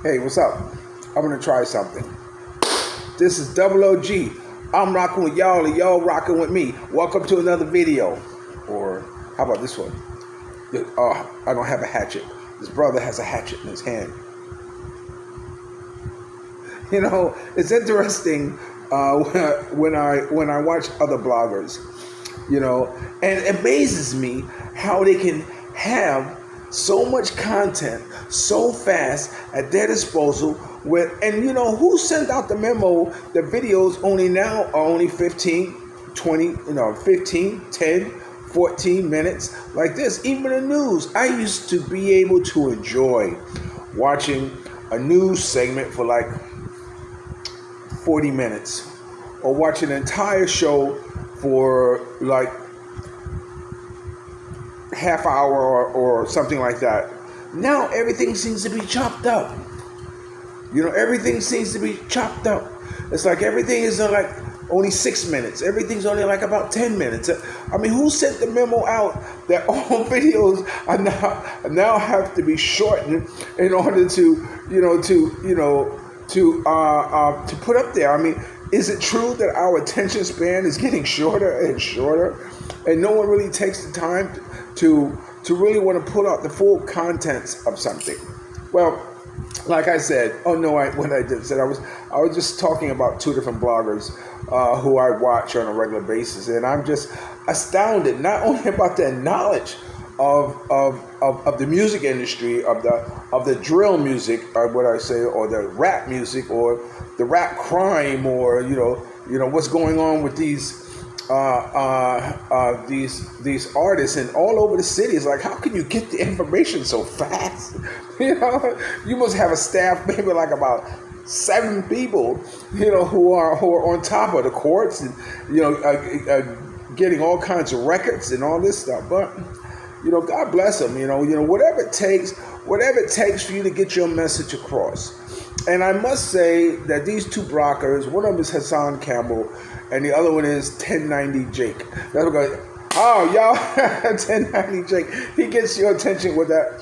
Hey, what's up? I'm gonna try something. This is Double OG. I'm rocking with y'all and y'all rocking with me. Welcome to another video. Or how about this one? I don't have a hatchet. This brother has a hatchet in his hand. You know, it's interesting when I watch other bloggers, you know, and it amazes me how they can have so much content so fast at their disposal and you know, who sent out the memo that videos now are only 15, 20, 15, 10, 14 minutes like this. Even the news, I used to be able to enjoy watching a news segment for like 40 minutes or watch an entire show for like half hour or something like that. Now everything seems to be chopped up. You know, everything seems to be chopped up. It's like everything is like only 6 minutes. Everything's only like about 10 minutes. I mean, who sent the memo out that all videos are now have to be shortened in order to put up there? I mean, is it true that our attention span is getting shorter and shorter, and no one really takes the time to really want to put out the full contents of something? Well, like I said, I was just talking about two different bloggers who I watch on a regular basis, and I'm just astounded not only about their knowledge of the music industry, of the drill music, or what I say, or the rap music, or the rap crime, or you know what's going on with these artists and all over the city. It's like, how can you get the information so fast? You know, you must have a staff, maybe like about 7 people, you know, who are on top of the courts and getting all kinds of records and all this stuff. But you know, God bless them. You know, whatever it takes for you to get your message across. And I must say that these two bloggers, one of them is Hassan Campbell, and the other one is 1090 Jake. That's what y'all, 1090 Jake. He gets your attention with that.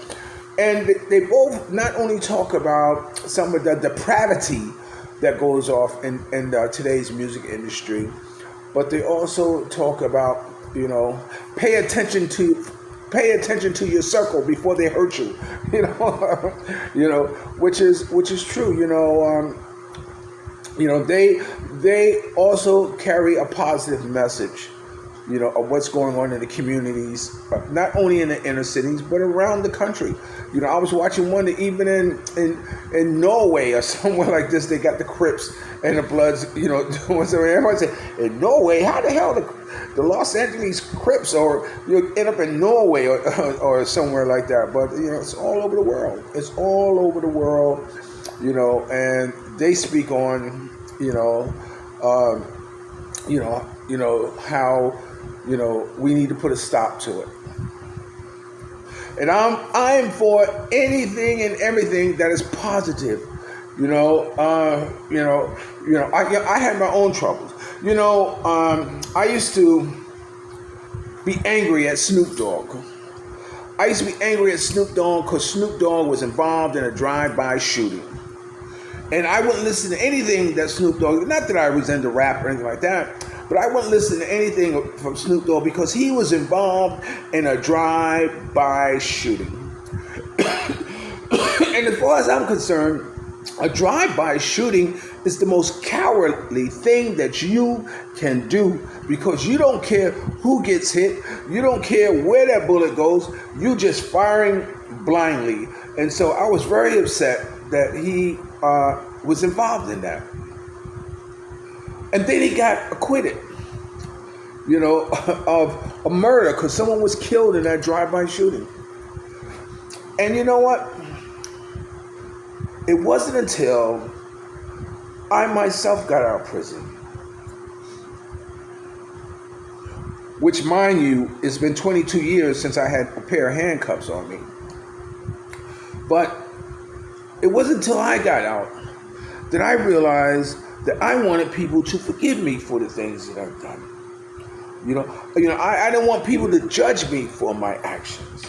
And they both not only talk about some of the depravity that goes off in today's music industry, but they also talk about, you know, pay attention to your circle before they hurt you. You know, which is true. They also carry a positive message, you know, of what's going on in the communities, not only in the inner cities, but around the country. You know, I was watching one that even in Norway or somewhere like this, they got the Crips and the Bloods, you know, doing something. Everybody said, in Norway, how the hell the Los Angeles Crips, or you end up in Norway or somewhere like that? But, you know, it's all over the world. It's all over the world, you know, and they speak on, how, you know, we need to put a stop to it. And I'm for anything and everything that is positive. I had my own troubles. I used to be angry at Snoop Dogg. I used to be angry at Snoop Dogg because Snoop Dogg was involved in a drive-by shooting. And I wouldn't listen to anything that Snoop Dogg, not that I resent the rap or anything like that, but I wouldn't listen to anything from Snoop Dogg because he was involved in a drive-by shooting. And as far as I'm concerned, a drive-by shooting is the most cowardly thing that you can do, because you don't care who gets hit, you don't care where that bullet goes, you just firing blindly. And so I was very upset that he was involved in that. And then he got acquitted, of a murder because someone was killed in that drive-by shooting. And you know what? It wasn't until I myself got out of prison, which, mind you, it's been 22 years since I had a pair of handcuffs on me. But it wasn't until I got out that I realized that I wanted people to forgive me for the things that I've done. I didn't want people to judge me for my actions.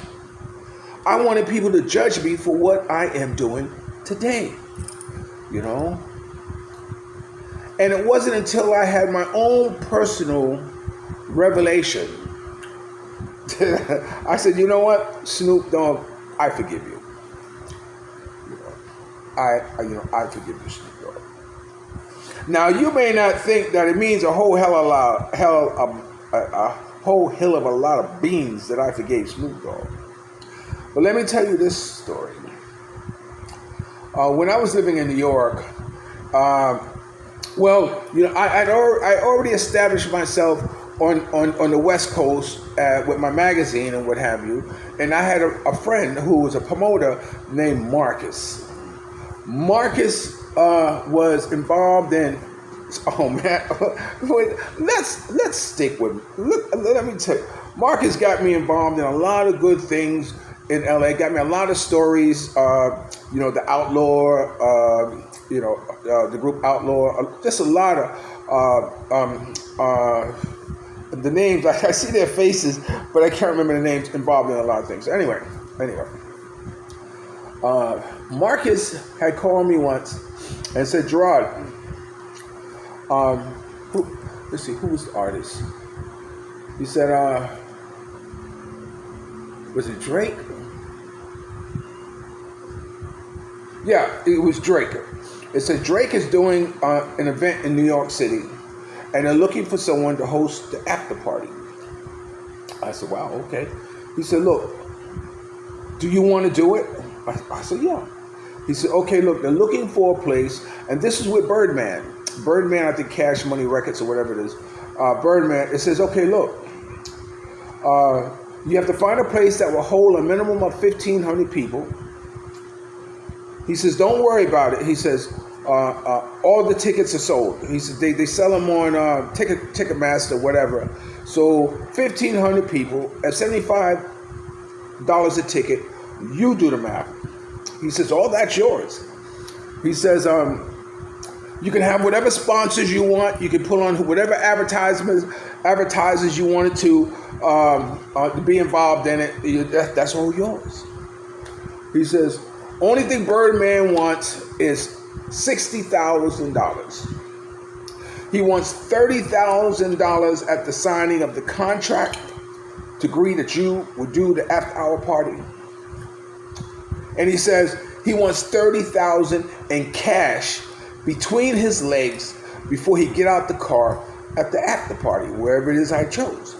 I wanted people to judge me for what I am doing today, you know. And it wasn't until I had my own personal revelation. I said, you know what, Snoop Dogg, I forgive you. I forgive you, Snoop Dogg. Now, you may not think that it means a whole hill of a lot of beans that I forgave Snoop Dogg. But let me tell you this story. When I was living in New York, I already established myself on the West Coast with my magazine and what have you, and I had a friend who was a promoter named Marcus. Marcus was involved in. Oh man, wait, let's stick with. Let me tell you, Marcus got me involved in a lot of good things in LA. Got me a lot of stories. The Outlaw. The group Outlaw. Just a lot of the names. I see their faces, but I can't remember the names. Involved in a lot of things. Anyway. Marcus had called me once and said, Gerard, let's see, who was the artist? He said, was it Drake? Yeah, it was Drake. It said Drake is doing an event in New York City, and they're looking for someone to host the after party. I said, wow, okay. He said, look, do you want to do it? I said, yeah. He said, okay, look, they're looking for a place, and this is with Birdman. Birdman, I think Cash Money Records or whatever it is. Birdman, it says, okay, look, you have to find a place that will hold a minimum of 1,500 people. He says, don't worry about it. He says, all the tickets are sold. He says, they sell them on Ticketmaster, whatever. So 1,500 people at $75 a ticket. You do the math. He says, all that's yours. He says, you can have whatever sponsors you want. You can put on whatever advertisers you wanted to be involved in it. That's all yours. He says, only thing Birdman wants is $60,000. He wants $30,000 at the signing of the contract to agree that you would do the after-hour party. And he says he wants $30,000 in cash between his legs before he get out the car at the after party, wherever it is I chose.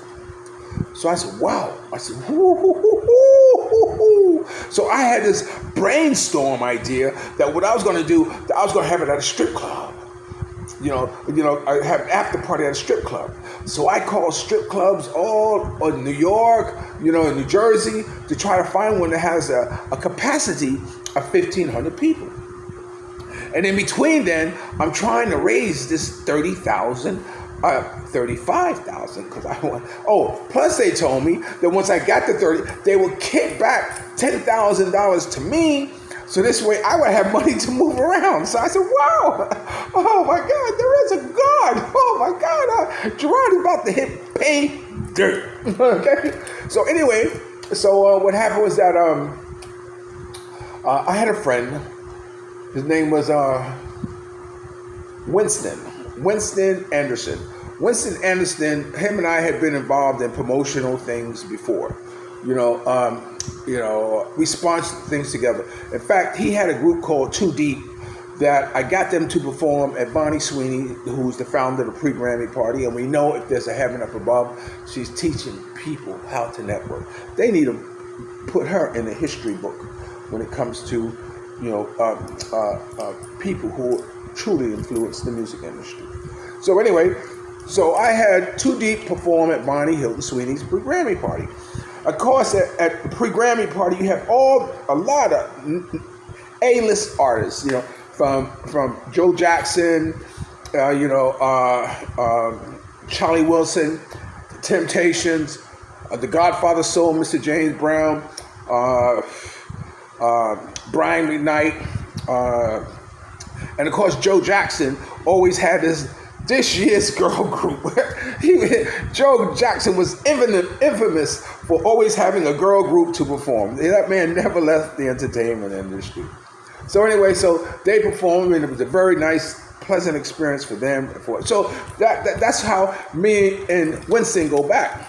So I said, wow. I said, whoo. So I had this brainstorm idea that what I was going to do, that I was going to have it at a strip club. I have an after party at a strip club. So I called strip clubs all in New York, in New Jersey, to try to find one that has a capacity of 1,500 people. And in between then, I'm trying to raise this 35,000, because I want. Oh, plus they told me that once I got the 30, they would kick back $10,000 to me. So this way I would have money to move around. So I said, wow, oh my God, there is a God. Oh my God, Gerard is about to hit pay dirt. Okay. So anyway, what happened was that I had a friend. His name was Winston Anderson. Winston Anderson, him and I had been involved in promotional things before. We sponsored things together. In fact, he had a group called Too Deep that I got them to perform at Vonney Sweeney, who's the founder of the pre-Grammy party. And we know if there's a heaven up above, she's teaching people how to network. They need to put her in the history book when it comes to people who truly influence the music industry. So anyway, I had Too Deep perform at Vonney Hilton Sweeney's pre-Grammy party. Of course, at the pre-Grammy party, you have a lot of A-list artists, from Joe Jackson, Charlie Wilson, The Temptations, The Godfather Soul, Mr. James Brown, Brian McKnight, and of course Joe Jackson always had this year's girl group. Joe Jackson was infamous for always having a girl group to perform. That man never left the entertainment industry. So anyway, so they performed, and it was a very nice, pleasant experience for them. So that's how me and Winston go back.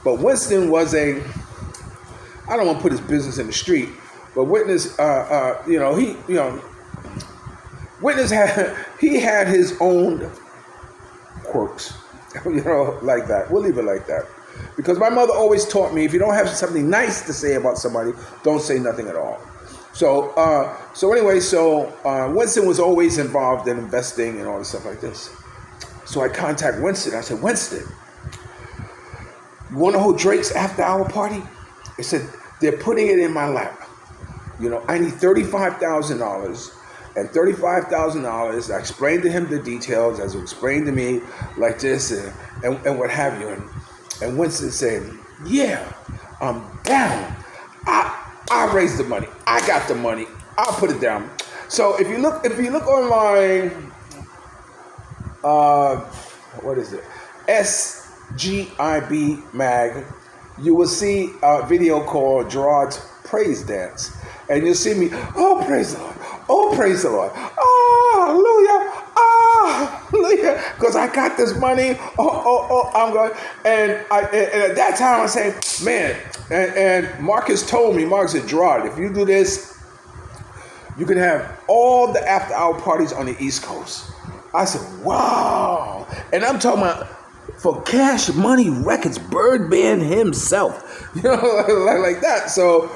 But Winston was I don't want to put his business in the street, but Witness, Witness had his own quirks, like that. We'll leave it like that. Because my mother always taught me, if you don't have something nice to say about somebody, don't say nothing at all. So Winston was always involved in investing and all this stuff like this. So I contact Winston. I said, Winston, you want to hold Drake's after hour party? I said, they're putting it in my lap. I need $35,000. And $35,000, I explained to him the details as he explained to me like this and what have you. And Winston said, yeah, I'm down. I raised the money. I got the money. I'll put it down. So if you look online, what is it? S.G.I.B mag, you will see a video called Gerard's Praise Dance. And you'll see me, oh, praise the Lord. Oh, praise the Lord. Oh, hallelujah. Oh, hallelujah. Because I got this money. Oh, I'm going. And at that time, I said, man, and Marcus told me, Marcus said, Gerard, if you do this, you can have all the after hour parties on the East Coast. I said, wow. And I'm talking about for Cash Money Records, Birdman himself. Like that. So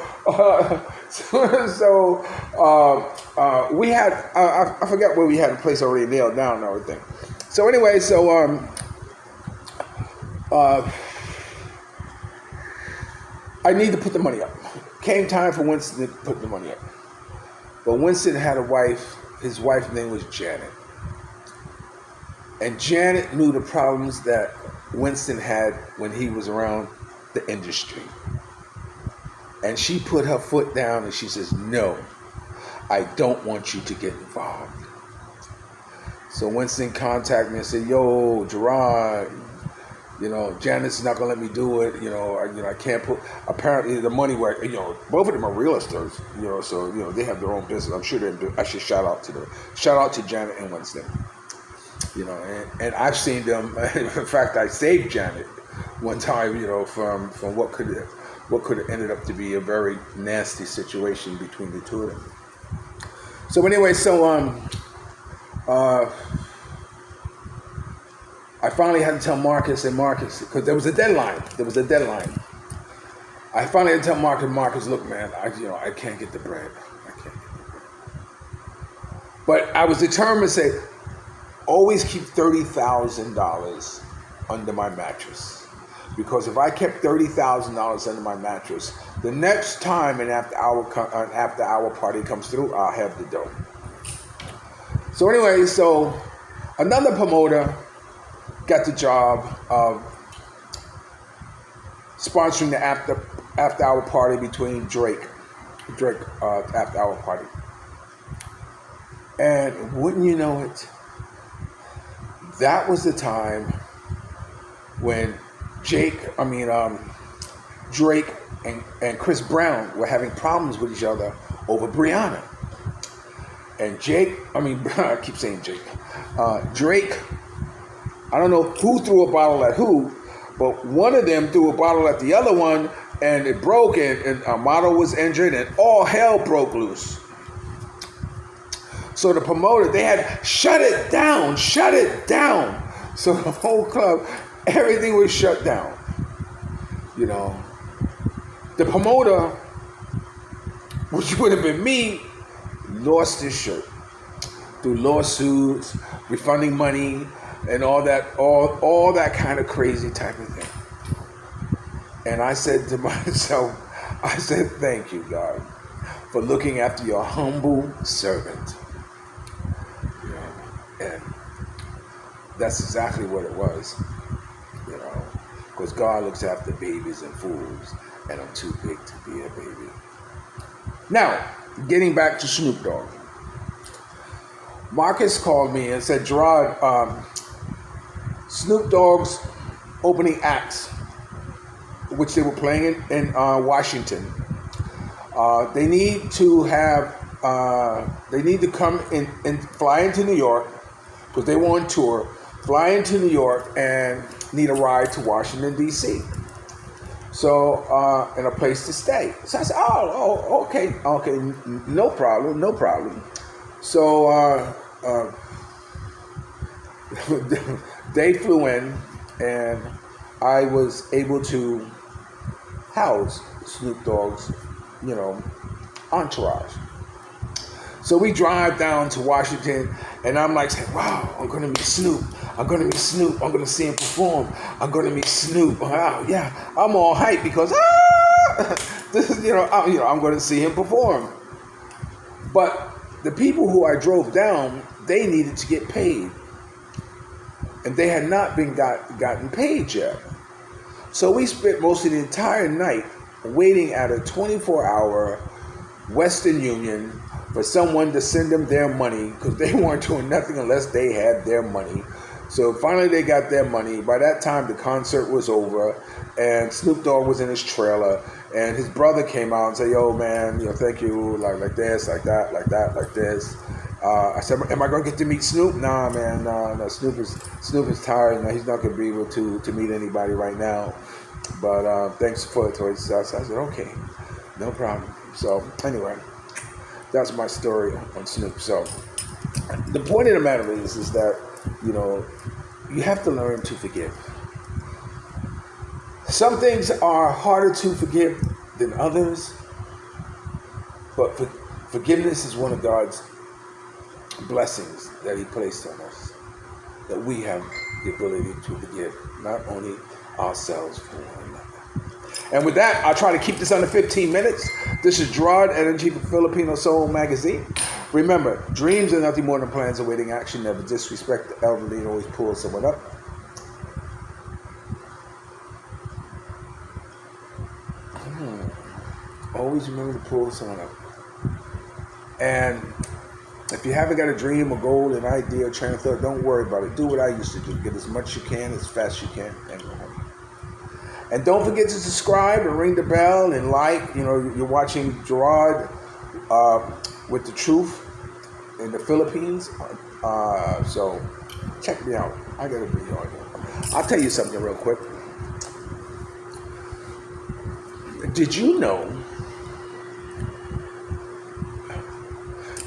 we had, I forgot where we had the place already nailed down and everything. So anyway, I need to put the money up. Came time for Winston to put the money up. But Winston had a wife. His wife's name was Janet. And Janet knew the problems that Winston had when he was around the industry. And she put her foot down and she says, no, I don't want you to get involved. So Winston contacted me and said, yo, Gerard, Janet's not going to let me do it. I can't put, apparently the money where, both of them are realtors, so, they have their own business. I'm sure I should shout out to them. Shout out to Janet and Winston. And I've seen them. In fact, I saved Janet one time, from what could have ended up to be a very nasty situation between the two of them. So anyway, I finally had to tell Marcus, because there was a deadline. I finally had to tell Marcus, look, man, I can't get the bread. But I was determined to say, always keep $30,000 under my mattress. Because if I kept $30,000 under my mattress, the next time an after hour party comes through, I'll have the dough. So anyway, another promoter got the job of sponsoring the after hour party between Drake after hour party. And wouldn't you know it, that was the time when Drake and Chris Brown were having problems with each other over Brianna. And I keep saying Jake. Drake, I don't know who threw a bottle at who, but one of them threw a bottle at the other one, and it broke, and Amato was injured, and all hell broke loose. So the promoter, they had shut it down. So the whole club, everything was shut down. The promoter, which would have been me, lost his shirt through lawsuits, refunding money, and all that kind of crazy type of thing. And I said to myself, thank you, God, for looking after your humble servant. And that's exactly what it was, because God looks after babies and fools, and I'm too big to be a baby. Now, getting back to Snoop Dogg. Marcus called me and said, Gerard, Snoop Dogg's opening acts, which they were playing in Washington, they need to have they need to come in and fly into New York because they were on tour. Fly into New York and need a ride to Washington D.C. So and a place to stay. So I said, okay, no problem. So they flew in, and I was able to house Snoop Dogg's, entourage. So we drive down to Washington, and I'm like saying, wow, I'm going to meet Snoop. I'm going to see him perform. I'm going to meet Snoop. Wow, yeah, I'm all hyped because, this is, I'm going to see him perform. But the people who I drove down, they needed to get paid. And they had not been gotten paid yet. So we spent most of the entire night waiting at a 24-hour Western Union for someone to send them their money because they weren't doing nothing unless they had their money. So finally they got their money. By that time the concert was over and Snoop Dogg was in his trailer and his brother came out and said, yo man, thank you, like this, like that, like this. I said, am I going to get to meet Snoop? Nah, man, no, Snoop is tired. No, he's not going to be able to meet anybody right now. But thanks for it. So I said, okay, no problem. So anyway, that's my story on Snoop. So the point of the matter is that, you have to learn to forgive. Some things are harder to forgive than others, but forgiveness is one of God's blessings that he placed on us, that we have the ability to forgive, not only ourselves for one another. And with that, I'll try to keep this under 15 minutes. This is Gerard, editor-in-chief of Filipino Soul Magazine. Remember, dreams are nothing more than plans awaiting action. Never disrespect the elderly and always pull someone up. Always remember to pull someone up. And if you haven't got a dream, a goal, an idea, a train of thought, don't worry about it. Do what I used to do. Get as much you can, as fast as you can, and go home. And don't forget to subscribe and ring the bell and like. You're watching Gerard with the truth in the Philippines. So check me out. I got a video on here. I'll tell you something real quick. Did you know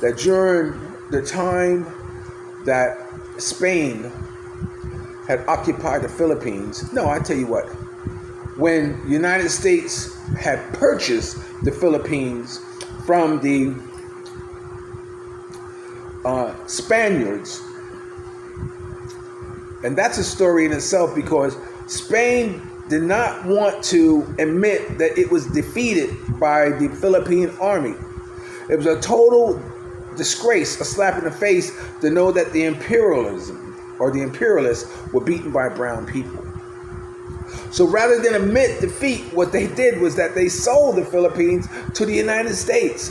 that during the time that Spain had occupied the Philippines, I tell you what, when the United States had purchased the Philippines from the Spaniards, and that's a story in itself because Spain did not want to admit that it was defeated by the Philippine army. It was a total disgrace, a slap in the face to know that the imperialism or the imperialists were beaten by brown people. So rather than admit defeat, what they did was that they sold the Philippines to the United States.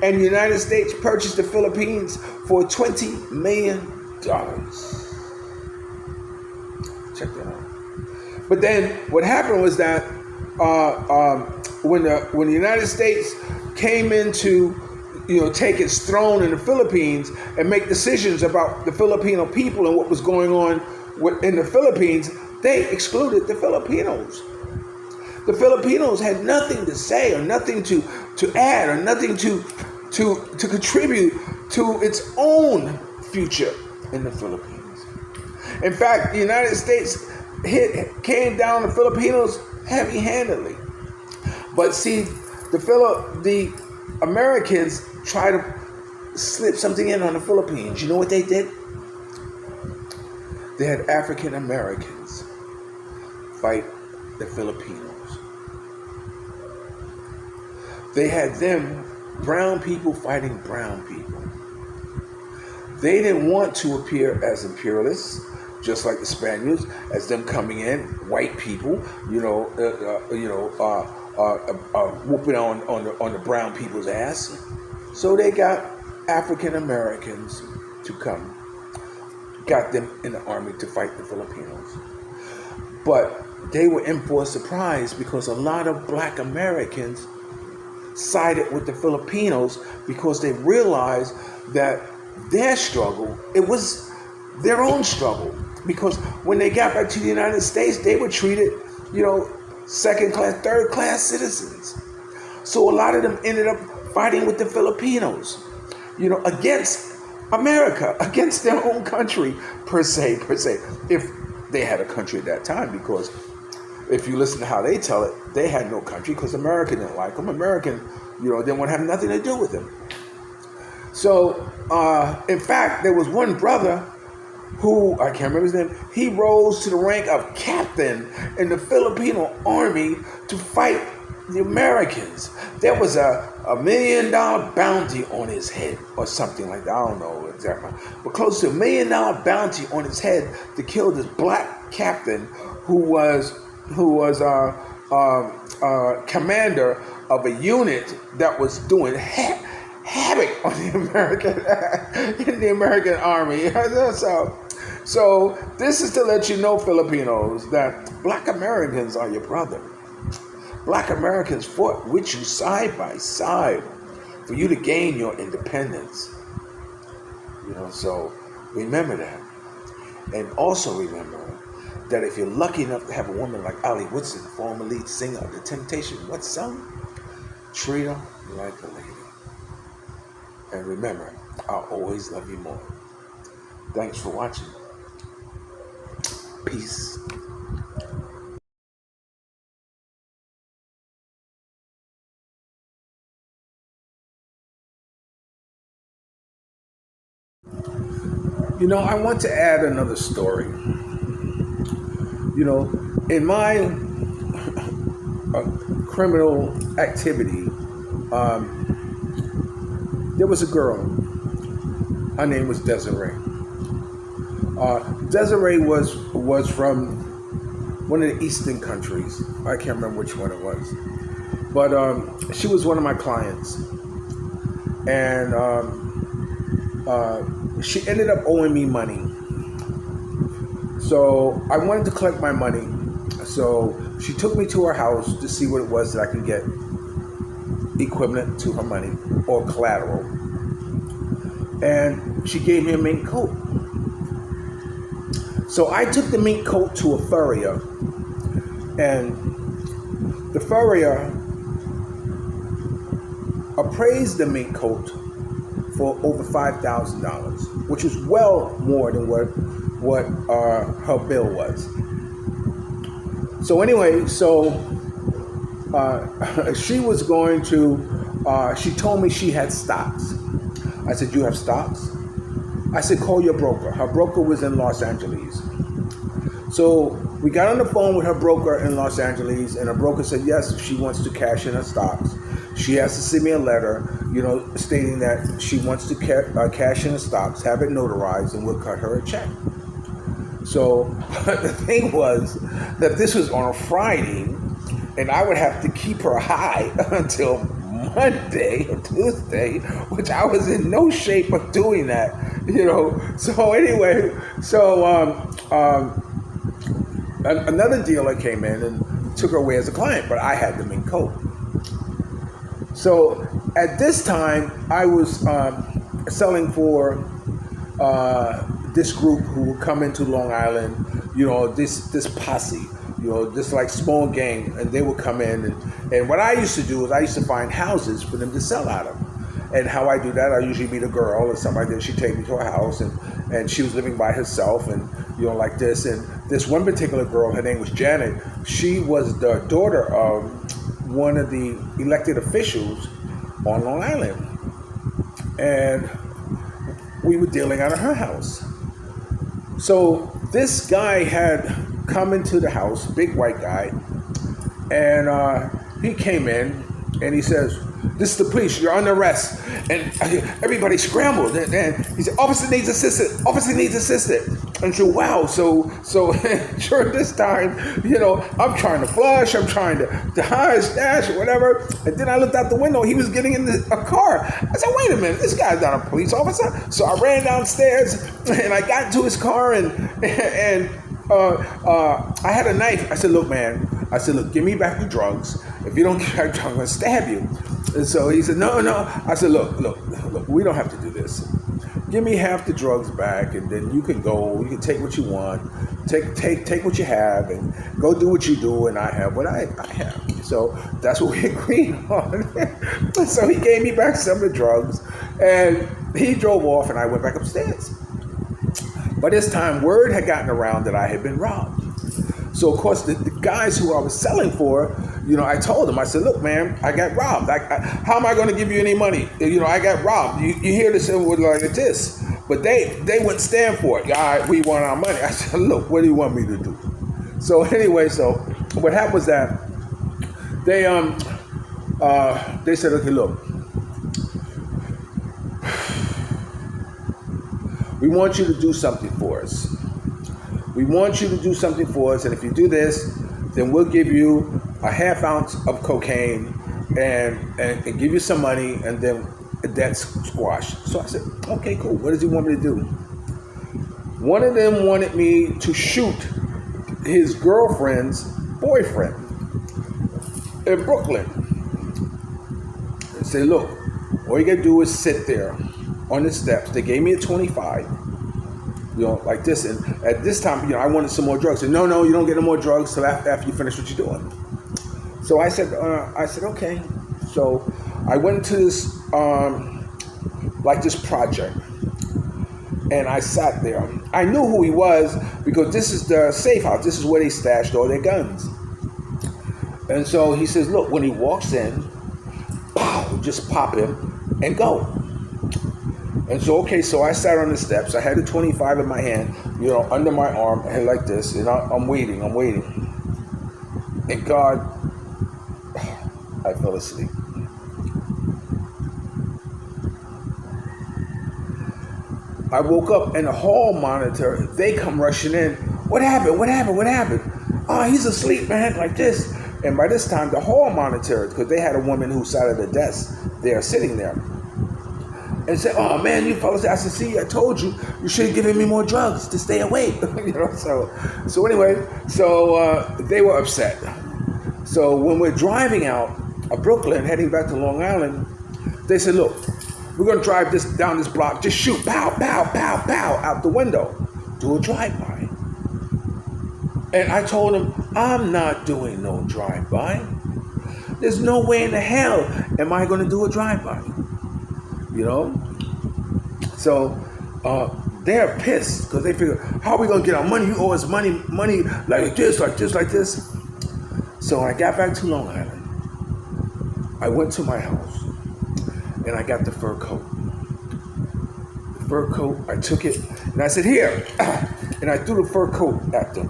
And the United States purchased the Philippines for $20 million. Check that out. But then what happened was that when the United States came into take its throne in the Philippines and make decisions about the Filipino people and what was going on in the Philippines, they excluded the Filipinos. The Filipinos had nothing to say or nothing to add or nothing to contribute to its own future in the Philippines. In fact, the United States came down on the Filipinos heavy-handedly. But see, the Americans tried to slip something in on the Philippines. You know what they did? They had African Americans fight the Filipinos. They had brown people fighting brown people. They didn't want to appear as imperialists, just like the Spaniards, as them coming in, white people, whooping on the brown people's ass. So they got African Americans to come, got them in the army to fight the Filipinos. But they were in for a surprise because a lot of black Americans sided with the Filipinos because they realized that their struggle, it was their own struggle. Because when they got back to the United States, they were treated, second class, third class citizens. So a lot of them ended up fighting with the Filipinos, against America, against their own country, per se, if they had a country at that time. Because if you listen to how they tell it, they had no country because America didn't like them. American, didn't want to have nothing to do with them. So, in fact, there was one brother who, I can't remember his name, he rose to the rank of captain in the Filipino army to fight the Americans. There was a $1 million bounty on his head or something like that. I don't know exactly, but close to $1 million bounty on his head to kill this black captain who was commander of a unit that was doing havoc on the American army. So this is to let you know, Filipinos, that black Americans are your brother. Black Americans fought with you side by side for you to gain your independence. So remember that. And also remember that if you're lucky enough to have a woman like Ali Woodson, former lead singer of the Temptation, what song? Treat her like a lady. And remember, I'll always love you more. Thanks for watching. Peace. I want to add another story. In my criminal activity, there was a girl. Her name was Desiree. Desiree was from one of the eastern countries. I can't remember which one it was. But she was one of my clients. And she ended up owing me money. So I wanted to collect my money. So she took me to her house to see what it was that I could get equivalent to her money or collateral. And she gave me a mink coat. So I took the mink coat to a furrier, and the furrier appraised the mink coat for over $5,000, which was well more than what her bill was. So anyway, she was going to, she told me she had stocks. I said, you have stocks? I said, call your broker. Her broker was in Los Angeles. So we got on the phone with her broker in Los Angeles, and her broker said, yes, if she wants to cash in her stocks, she has to send me a letter, stating that she wants to cash in her stocks, have it notarized, and we'll cut her a check. So the thing was that this was on a Friday, and I would have to keep her high until Monday or Tuesday, which I was in no shape of doing that, So anyway, another dealer came in and took her away as a client, but I had the mink coat. So at this time, I was selling for this group who would come into Long Island, this posse, this like small gang, and they would come in. And what I used to do is I used to find houses for them to sell out of. And how I do that, I usually meet a girl or somebody that she'd take me to her house, and she was living by herself, and like this. And this one particular girl, her name was Janet. She was the daughter of one of the elected officials on Long Island, and we were dealing out of her house. So this guy had come into the house, big white guy, and he came in and he says, "This is the police, you're under arrest." And everybody scrambled, and he said, "Officer needs assistance, officer needs assistance." And so, wow, so during this time, I'm trying to flush, I'm trying to hide, stash, or whatever. And then I looked out the window, he was getting in a car. I said, wait a minute, this guy's not a police officer. So I ran downstairs, and I got into his car, and I had a knife. I said, look, man, give me back the drugs. If you don't give me back the drugs, I'm going to stab you. And so he said, no, no. I said, look, we don't have to do this. Give me half the drugs back, and then you can go. You can take what you want, take what you have, and go do what you do. And I have what I have. So that's what we agreed on. So he gave me back some of the drugs, and he drove off, and I went back upstairs. By this time, word had gotten around that I had been robbed. So of course, the guys who I was selling for, I told them, I said, look, man, I got robbed. How am I going to give you any money? I got robbed. You hear this with like this, but they wouldn't stand for it. All right, we want our money. I said, look, what do you want me to do? So anyway, so what happened was that they said, okay, look, we want you to do something for us. We want you to do something for us, and if you do this, then we'll give you a half ounce of cocaine and give you some money, and then that's squashed. So I said, okay, cool. What does he want me to do? One of them wanted me to shoot his girlfriend's boyfriend in Brooklyn. And say, look, all you gotta do is sit there on the steps. They gave me a 25. Like this. And at this time, I wanted some more drugs. And no, you don't get no more drugs till after you finish what you're doing. So I said, okay. So I went into this, this project. And I sat there. I knew who he was because this is the safe house. This is where they stashed all their guns. And so he says, look, when he walks in, pow, just pop him and go. And so, okay, so I sat on the steps. I had the 25 in my hand, under my arm, and like this, and I'm waiting. And God, I fell asleep. I woke up, and the hall monitor, they come rushing in. What happened? Oh, he's asleep, man, like this. And by this time, the hall monitor, because they had a woman who sat at the desk there, sitting there, and said, oh man, you fell asleep. I said, see, I told you, you should have given me more drugs to stay awake. So anyway, they were upset. So when we're driving out of Brooklyn, heading back to Long Island, they said, look, we're going to drive down this block, just shoot, pow, pow, pow, pow, out the window, do a drive-by. And I told them, I'm not doing no drive-by. There's no way in the hell am I going to do a drive-by. So they're pissed because they figure, how are we gonna get our money? You owe us money like this. So I got back to Long Island. I went to my house and I got the fur coat. The fur coat, I took it and I said, here, and I threw the fur coat at them.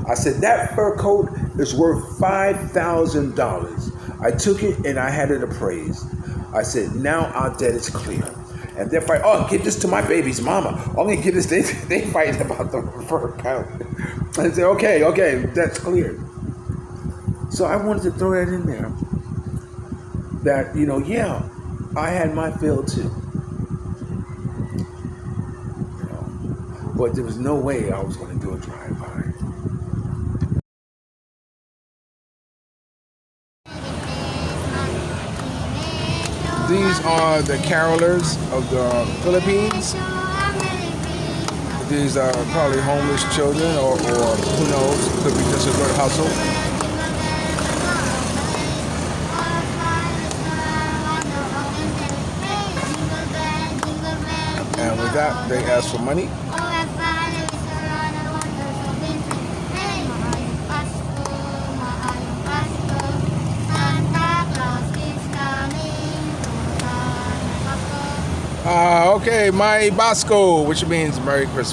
I said, that fur coat is worth $5,000. I took it and I had it appraised. I said, now our debt is clear. And they're fighting, oh, give this to my baby's mama. I'm going to give this, they fighting about the fur coat. I said, okay, that's clear. So I wanted to throw that in there. That, yeah, I had my fill too. But there was no way I was going to do a drive-by. These are the carolers of the Philippines. These are probably homeless children, or who knows, could be just a good hustle. And with that, they ask for money. Okay, my Basco, which means Merry Christmas.